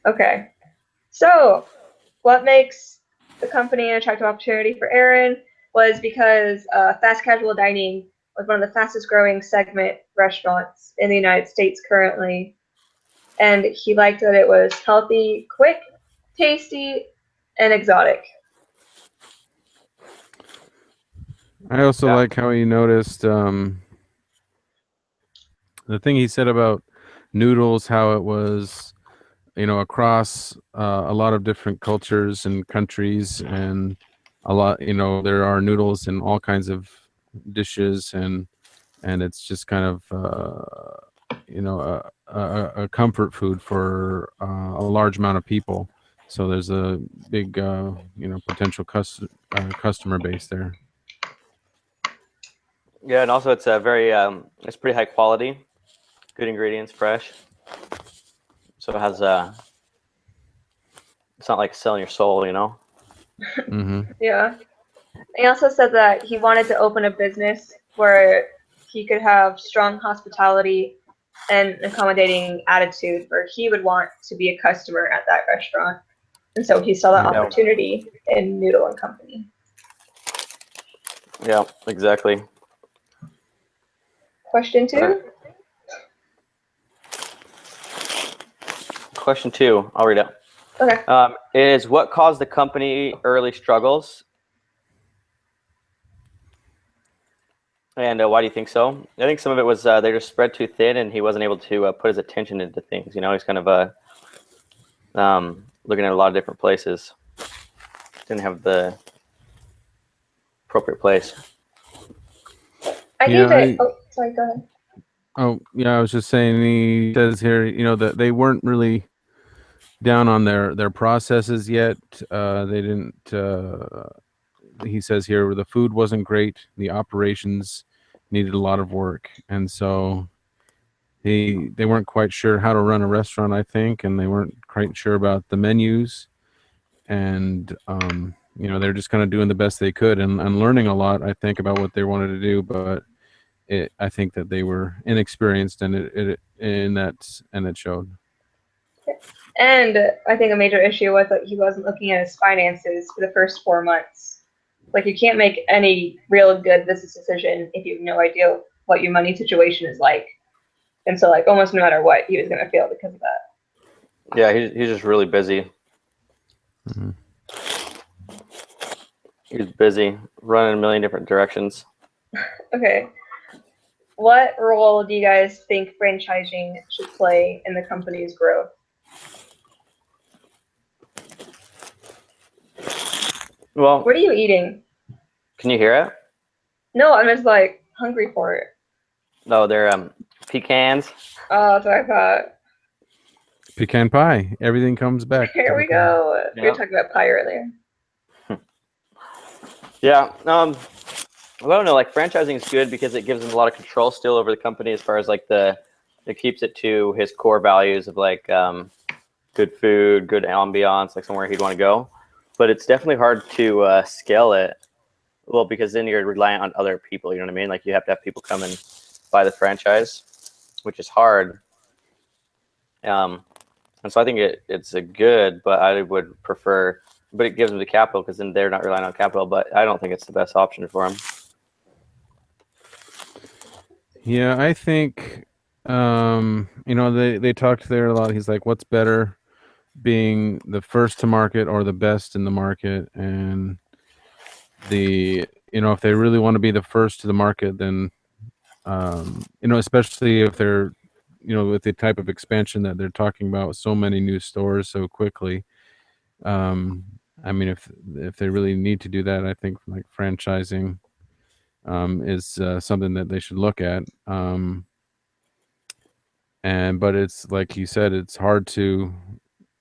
Okay. So, what makes the company an attractive opportunity for Aaron was because fast casual dining was one of the fastest growing segment restaurants in the United States currently. And he liked that it was healthy, quick, tasty, and exotic. I also Yeah. like how he noticed the thing he said about noodles, how it was, across a lot of different cultures and countries, and a lot, there are noodles in all kinds of dishes, and it's just kind of, a comfort food for a large amount of people. So there's a big, potential customer base there. Yeah, and also it's a very it's pretty high quality, good ingredients, fresh. So it has it's not like selling your soul, you know. Mm-hmm. Yeah. He also said that he wanted to open a business where he could have strong hospitality and accommodating attitude where he would want to be a customer at that restaurant. And so he saw that Yeah. Yeah, opportunity in Noodle and Company. yeah, exactly. Question All right. two? Question two, I'll read it. Okay. Is what caused the company early struggles, and why do you think so? I think some of it was they just spread too thin, and he wasn't able to put his attention into things. You know, he's kind of looking at a lot of different places. Didn't have the appropriate place. I Yeah, gave it. Oh, sorry, go ahead. I was just saying, he says here, that they weren't really down on their processes yet. They didn't. He says here the food wasn't great. The operations needed a lot of work, and so they weren't quite sure how to run a restaurant, I think, and they weren't quite sure about the menus, and they're just kind of doing the best they could, and learning a lot, I think, about what they wanted to do, but I think that they were inexperienced, and it showed. And I think a major issue was that he wasn't looking at his finances for the first 4 months. Like, you can't make any real good business decision if you have no idea what your money situation is like. And so, like, almost no matter what, he was going to fail because of that. Yeah, he's just really busy. Mhm. He's busy running a million different directions. Okay. What role do you guys think franchising should play in the company's growth? Well, What are you eating? can you hear it? No, I'm just like hungry for it. No, they're pecans. Oh, that's what I thought. Pecan pie. Everything comes back to Here the we pie. go. We were Yeah, talking about pie earlier. yeah. Well, I don't know. Like franchising is good because it gives him a lot of control still over the company as far as like it keeps it to his core values of like good food, good ambiance, like somewhere he'd want to go. But it's definitely hard to scale it. Well, because then you're reliant on other people. You know what I mean? Like you have to have people come and buy the franchise, which is hard. Um, and so I think it's a good, but I would prefer. But it gives them the capital because then they're not relying on capital. But I don't think it's the best option for them. Yeah, I think they talked there a lot. He's like, what's better, being the first to market or the best in the market? And if they really want to be the first to the market, then especially if they're with the type of expansion that they're talking about, with so many new stores so quickly. um I mean, if they really need to do that, I think like franchising is something that they should look at. And but it's like you said, it's hard to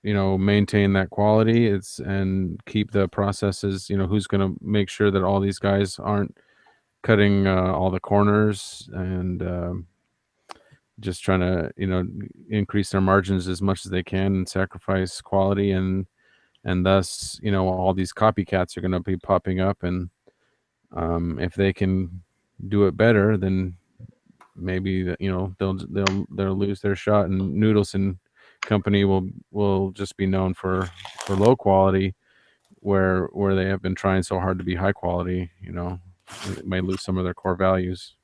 maintain that quality, and keep the processes. Who's going to make sure that all these guys aren't cutting all the corners, and just trying to increase their margins as much as they can, and sacrifice quality, and thus all these copycats are going to be popping up. And if they can do it better, then maybe they'll lose their shot. And Noodles and company will just be known for low quality, where they have been trying so hard to be high quality. It may lose some of their core values.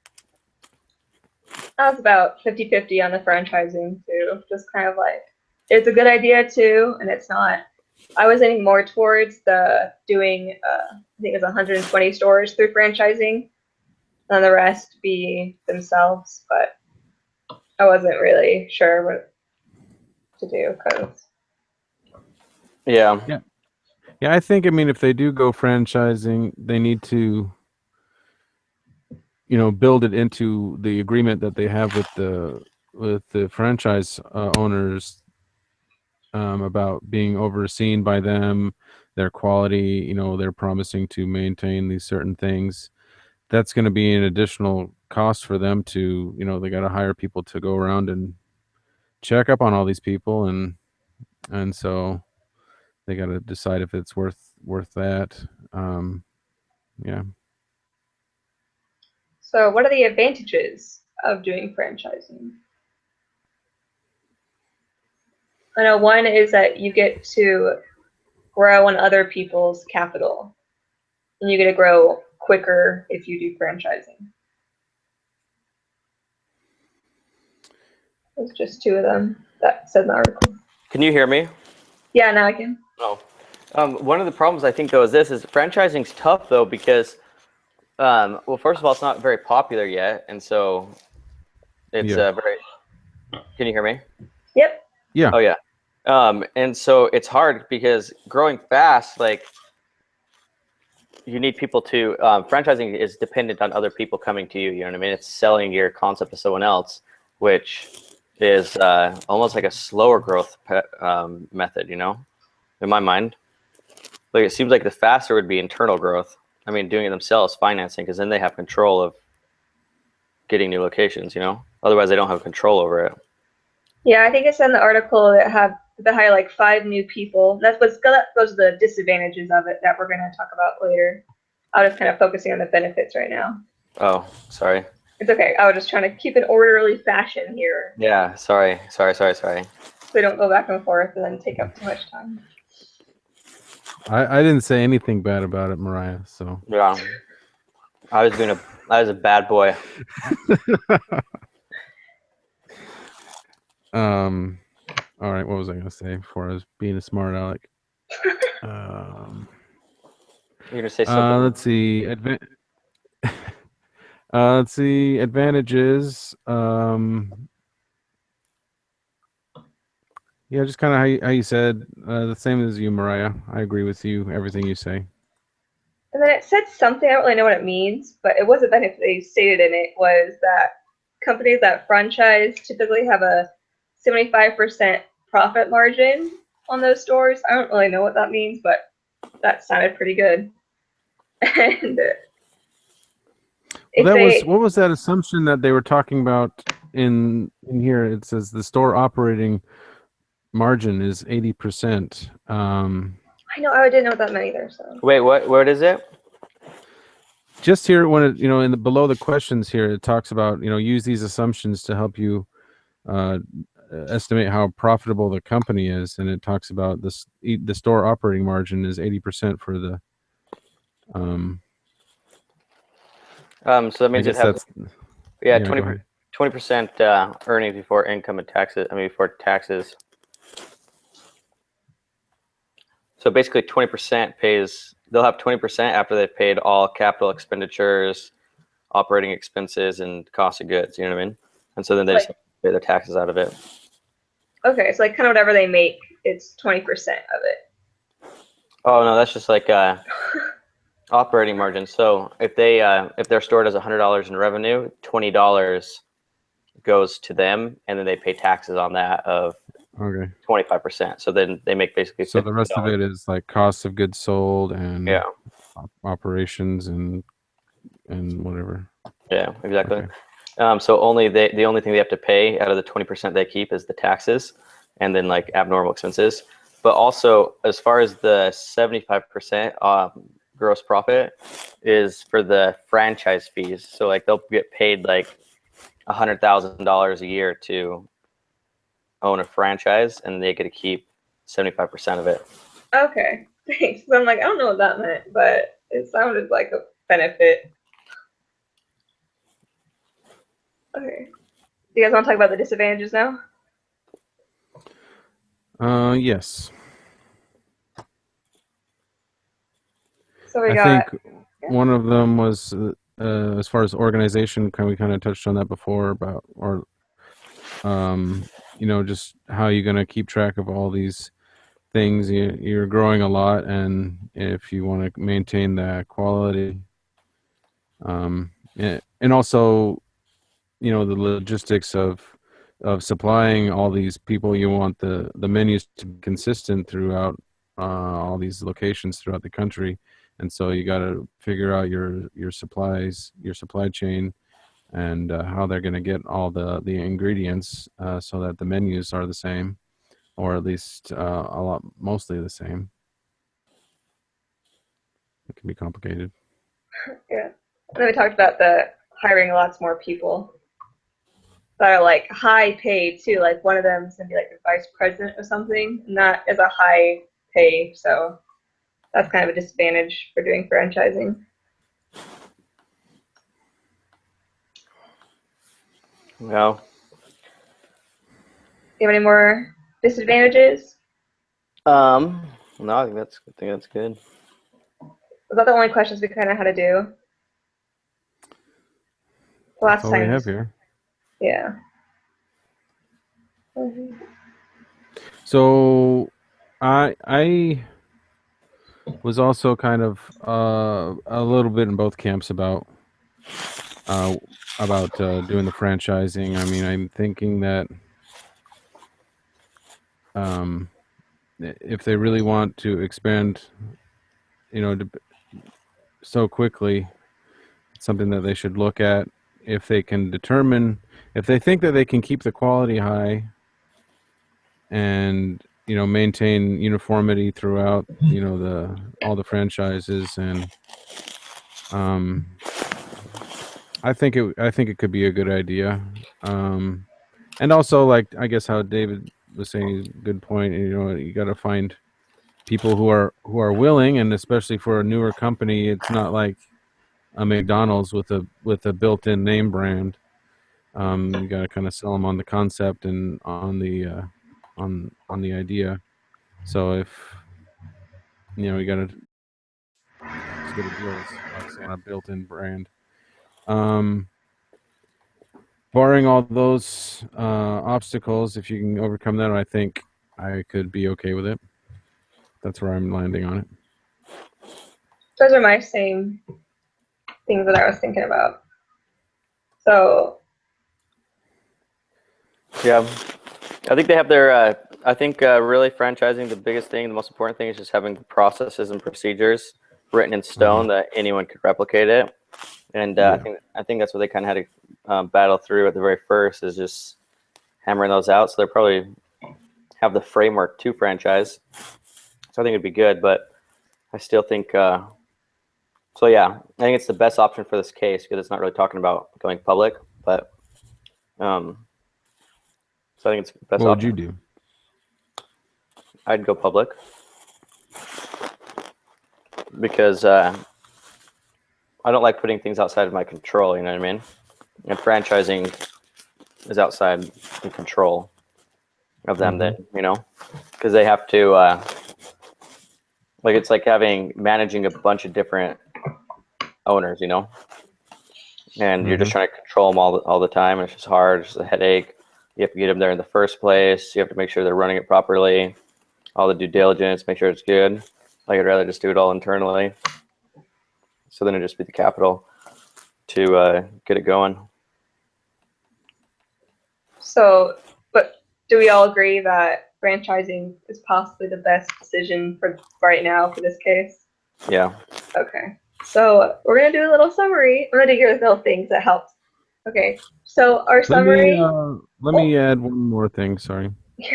I was about 50-50 on the franchising too. Just kind of like, it's a good idea too, and it's not. I was leaning more towards the doing, I think it was 120 stores through franchising, and the rest be themselves. But I wasn't really sure what to do because. Yeah. Yeah, I think, if they do go franchising, they need to, build it into the agreement that they have with the franchise owners, about being overseen by them, their quality. They're promising to maintain these certain things. That's going to be an additional cost for them to, they got to hire people to go around and check up on all these people, and so they got to decide if it's worth that. Yeah. So, what are the advantages of doing franchising? I know one is that you get to grow on other people's capital, and you get to grow quicker if you do franchising. There's just two of them that said in the article. Can you hear me? Yeah, now I can. No. One of the problems I think though is franchising's tough though because, well, first of all, it's not very popular yet, and so it's very. Can you hear me? Yep. Yeah. Oh yeah. And so it's hard because growing fast, like you need people to. Franchising is dependent on other people coming to you. You know what I mean? It's selling your concept to someone else, which is almost like a slower growth method. In my mind. Like it seems like the faster would be internal growth. Doing it themselves, financing, because then they have control of getting new locations. Otherwise they don't have control over it. Yeah, I think it said in the article that hire like 5 new people. Those are the disadvantages of it that we're going to talk about later. I was just kind of focusing on the benefits right now. Oh, sorry. It's okay. I was just trying to keep an orderly fashion here. Yeah, sorry. So we don't go back and forth and then take up too much time. I didn't say anything bad about it, Mariah. So yeah, I was a bad boy. All right. What was I going to say before I was being a smart aleck? You're gonna say something. Let's see. Let's see advantages. Yeah, just kind of how you said, the same as you, Mariah. I agree with you, everything you say. And then it said something, I don't really know what it means, but it was a benefit they stated in it was that companies that franchise typically have a 75% profit margin on those stores. I don't really know what that means, but that sounded pretty good. And what was that assumption that they were talking about in here? It says the store operating margin is 80%. I know, I didn't know what that meant either. So wait, what is it? Just here, when it, in the below the questions here, it talks about, use these assumptions to help you estimate how profitable the company is, and it talks about the store operating margin is 80% for the. So that means I guess 20% earnings before income and taxes. Before taxes. So basically, 20% pays. They'll have 20% after they've paid all capital expenditures, operating expenses, and cost of goods. You know what I mean? And so then they just pay their taxes out of it. Okay, so like kind of whatever they make, it's 20% of it. Oh no, that's just like operating margin. So if their store does $100 in revenue, $20 goes to them, and then they pay taxes on that of 25%. So then they make basically. So the rest of it is like cost of goods sold and operations and whatever. Yeah, exactly. Okay. So the only thing they have to pay out of the 20% they keep is the taxes, and then like abnormal expenses. But also, as far as the 75% gross profit is for the franchise fees. So like they'll get paid like $100,000 a year to own a franchise, and they get to keep 75% of it. Okay, thanks. So I'm like, I don't know what that meant, but it sounded like a benefit. Okay. Do you guys want to talk about the disadvantages now? Yes. So we I got, think one of them was as far as organization. We kind of touched on that before about, or just how you're going to keep track of all these things. You're growing a lot, and if you want to maintain that quality, and also, the logistics of supplying all these people. You want the menus to be consistent throughout all these locations throughout the country, and so you got to figure out your supplies, your supply chain, and how they're going to get all the ingredients so that the menus are the same, or at least mostly the same. It can be complicated. yeah. And then we talked about the hiring lots more people that are like high paid too. Like one of them is gonna be like the vice president or something, and that is a high pay. So that's kind of a disadvantage for doing franchising. No. Do you have any more disadvantages? No, I think that's good. Was that the only questions we kind of had to do? Last That's all we time. have here. Yeah. So I was also kind of a little bit in both camps about doing the franchising. I mean, I'm thinking that if they really want to expand, so quickly, it's something that they should look at. If they can determine, if they think that they can keep the quality high and maintain uniformity throughout all the franchises, and I think it could be a good idea. And also, like, I guess how David was saying, good point. You got to find people who are willing, and especially for a newer company, it's not like a McDonald's with a built-in name brand. You got to kind of sell them on the concept and on the idea. So if you got to as good a deal as on a built-in brand. Barring all those obstacles, if you can overcome that, I think I could be okay with it. That's where I'm landing on it. Those are my same things that I was thinking about. So Yeah, I think they have their. I think really franchising, the biggest thing, the most important thing is just having the processes and procedures written in stone that anyone could replicate it. And Yeah. I think that's what they kind of had to battle through at the very first, is just hammering those out. So they'll probably have the framework to franchise. So I think it'd be good, but I still think. So yeah, I think it's the best option for this case because it's not really talking about going public, but so I think it's the best What would option. you do? I'd go public because I don't like putting things outside of my control. You know what I mean? And franchising is outside the control of them. That because they have to like it's like managing a bunch of different owners. And you're just trying to control them all the time. And it's just hard. It's a headache. You have to get them there in the first place. You have to make sure they're running it properly. All the due diligence, make sure it's good. Like I'd rather just do it all internally. So then it'd just be the capital to get it going. So, but do we all agree that franchising is possibly the best decision for right now for this case? Yeah. Okay. So we're gonna do a little summary. I'm gonna do your little things that helped. Okay. So our summary. Let me add one more thing. Sorry.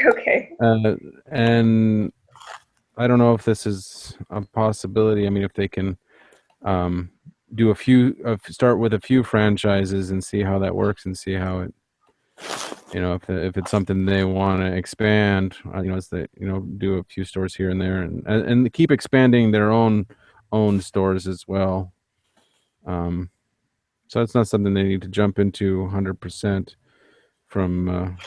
Okay. And I don't know if this is a possibility. I mean, if they can do start with a few franchises and see how that works and see how it if it's something they want to expand, it's the do a few stores here and there, and keep expanding their own stores as well. So it's not something they need to jump into 100% from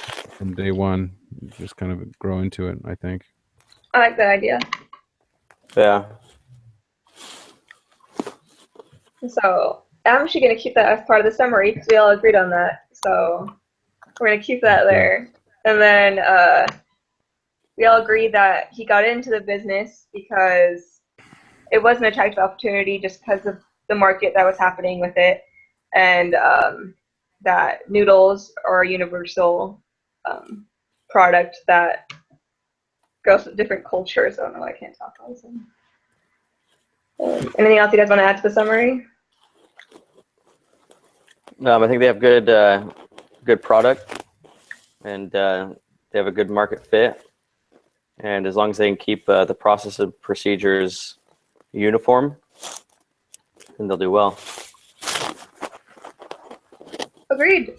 day one. Just kind of grow into it, I think. I like that idea. Yeah. So I'm actually going to keep that as part of the summary because we all agreed on that. So we're going to keep that there. And then we all agreed that he got into the business because it was an attractive opportunity just because of the market that was happening with it, and that noodles are a universal product that goes with different cultures. I don't know why I can't talk all of a sudden. Anything else you guys want to add to the summary? I think they have good product, and they have a good market fit. And as long as they can keep the process and procedures uniform, then they'll do well. Agreed.